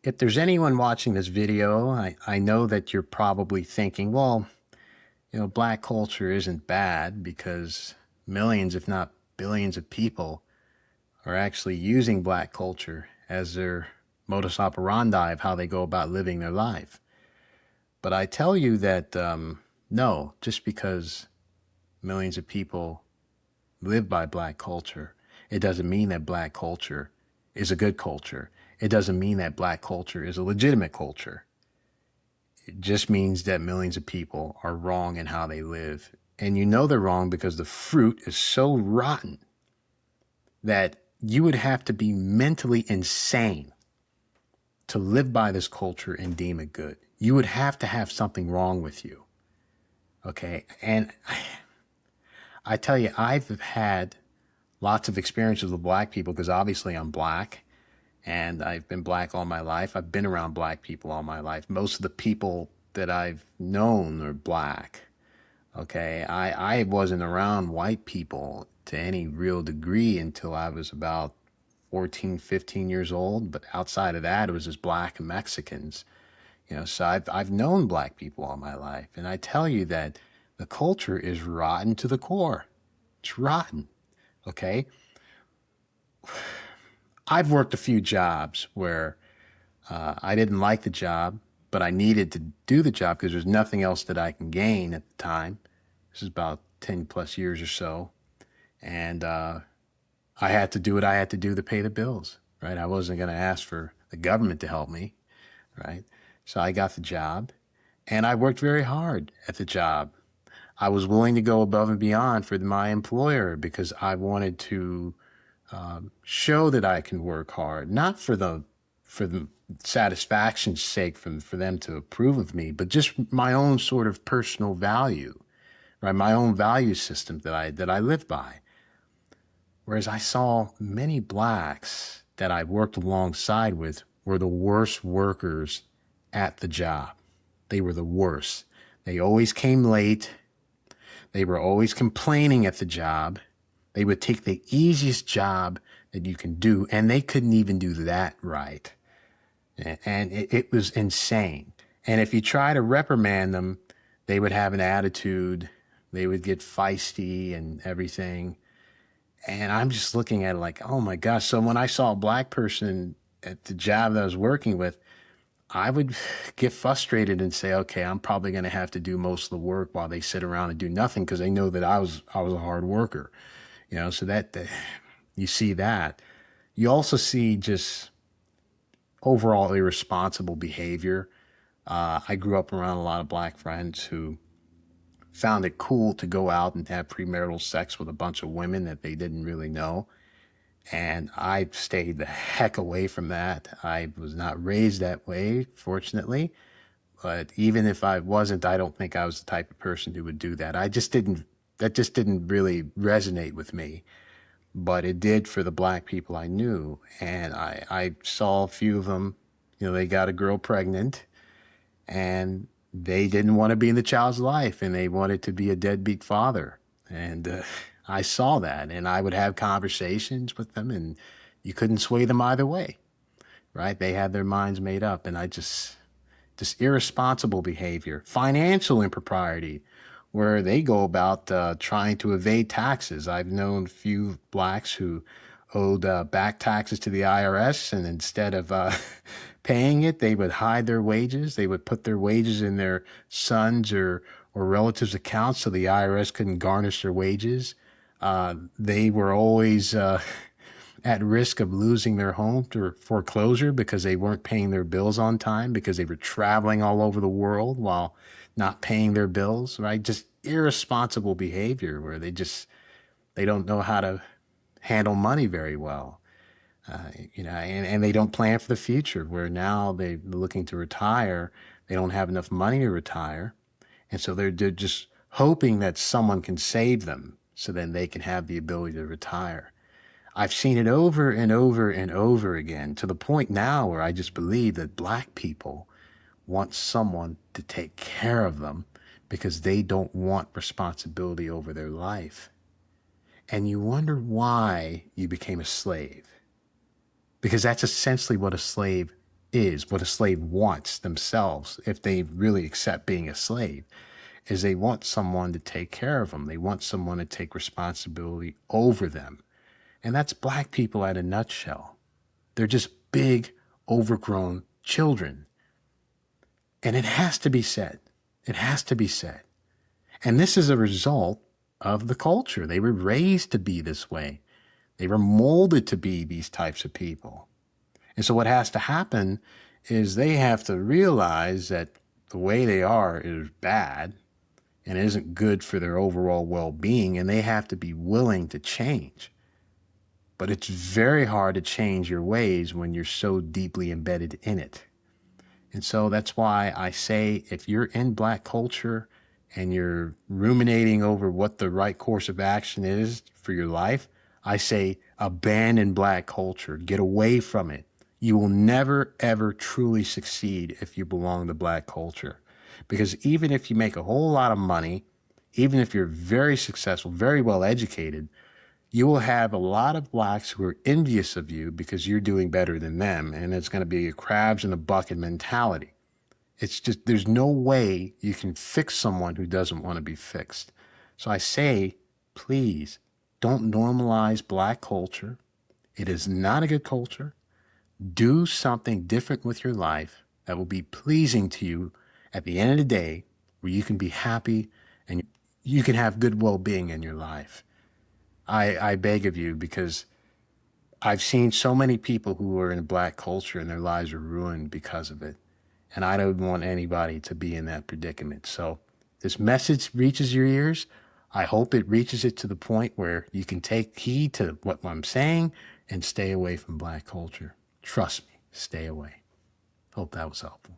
If there's anyone watching this video, I know that you're probably thinking, well, black culture isn't bad because millions, if not billions of people are actually using black culture as their modus operandi of how they go about living their life. But I tell you that no, just because millions of people live by black culture, it doesn't mean that black culture is a good culture. It doesn't mean that black culture is a legitimate culture. It just means that millions of people are wrong in how they live. And you know they're wrong because the fruit is so rotten that you would have to be mentally insane to live by this culture and deem it good. You would have to have something wrong with you. Okay. And I tell you, I've had lots of experiences with black people because obviously I'm black and I've been black all my life. I've been around black people all my life. Most of the people that I've known are black. Okay. I wasn't around white people to any real degree until I was about 14, 15 years old. But outside of that, it was just black and Mexicans. So I've known black people all my life. And I tell you that the culture is rotten to the core. It's rotten. Okay. I've worked a few jobs where I didn't like the job, but I needed to do the job because there's nothing else that I can gain at the time. This is about 10 plus years or so. And I had to do what I had to do to pay the bills, right? I wasn't going to ask for the government to help me, right? So I got the job and I worked very hard at the job. I was willing to go above and beyond for my employer because I wanted to show that I can work hard, not for the satisfaction's sake for them to approve of me, but just my own sort of personal value, right? My own value system that I live by. Whereas I saw many blacks that I worked alongside with were the worst workers at the job. They were the worst. They always came late. They were always complaining at the job. They would take the easiest job that you can do, and they couldn't even do that right. And it was insane. And if you try to reprimand them, they would have an attitude. They would get feisty and everything. And I'm just looking at it like, oh my gosh. So when I saw a black person at the job that I was working with, I would get frustrated and say, okay, I'm probably going to have to do most of the work while they sit around and do nothing because they know that I was a hard worker. So that you see that. You also see just overall irresponsible behavior. I grew up around a lot of black friends who found it cool to go out and have premarital sex with a bunch of women that they didn't really know. And I stayed the heck away from that. I was not raised that way, fortunately. But even if I wasn't, I don't think I was the type of person who would do that. That just didn't really resonate with me. But it did for the black people I knew. And I saw a few of them, they got a girl pregnant and they didn't want to be in the child's life and they wanted to be a deadbeat father. And I saw that and I would have conversations with them and you couldn't sway them either way, right? They had their minds made up. And just irresponsible behavior, financial impropriety, where they go about trying to evade taxes. I've known a few blacks who owed back taxes to the IRS, and instead of paying it, they would hide their wages. They would put their wages in their sons' or relatives' accounts so the IRS couldn't garnish their wages. They were always at risk of losing their home to foreclosure because they weren't paying their bills on time because they were traveling all over the world while not paying their bills, right? Just irresponsible behavior where they don't know how to handle money very well, and they don't plan for the future where now they're looking to retire. They don't have enough money to retire. And so they're just hoping that someone can save them so then they can have the ability to retire. I've seen it over and over and over again to the point now where I just believe that black people want someone to take care of them because they don't want responsibility over their life. And you wonder why you became a slave. Because that's essentially what a slave is, what a slave wants themselves, if they really accept being a slave, is they want someone to take care of them. They want someone to take responsibility over them. And that's black people at a nutshell. They're just big, overgrown children. And it has to be said. It has to be said. And this is a result of the culture. They were raised to be this way. They were molded to be these types of people. And so what has to happen is they have to realize that the way they are is bad and isn't good for their overall well-being, and they have to be willing to change. But it's very hard to change your ways when you're so deeply embedded in it. And so that's why I say, if you're in black culture and you're ruminating over what the right course of action is for your life, I say abandon black culture. Get away from it. You will never, ever truly succeed if you belong to black culture. Because even if you make a whole lot of money, even if you're very successful, very well educated, you will have a lot of blacks who are envious of you because you're doing better than them. And it's going to be a crabs in the bucket mentality. It's just, there's no way you can fix someone who doesn't want to be fixed. So I say, please don't normalize black culture. It is not a good culture. Do something different with your life that will be pleasing to you at the end of the day, where you can be happy and you can have good well-being in your life. I beg of you, because I've seen so many people who are in black culture and their lives are ruined because of it. And I don't want anybody to be in that predicament. So this message reaches your ears. I hope it reaches it to the point where you can take heed to what I'm saying and stay away from black culture. Trust me, stay away. Hope that was helpful.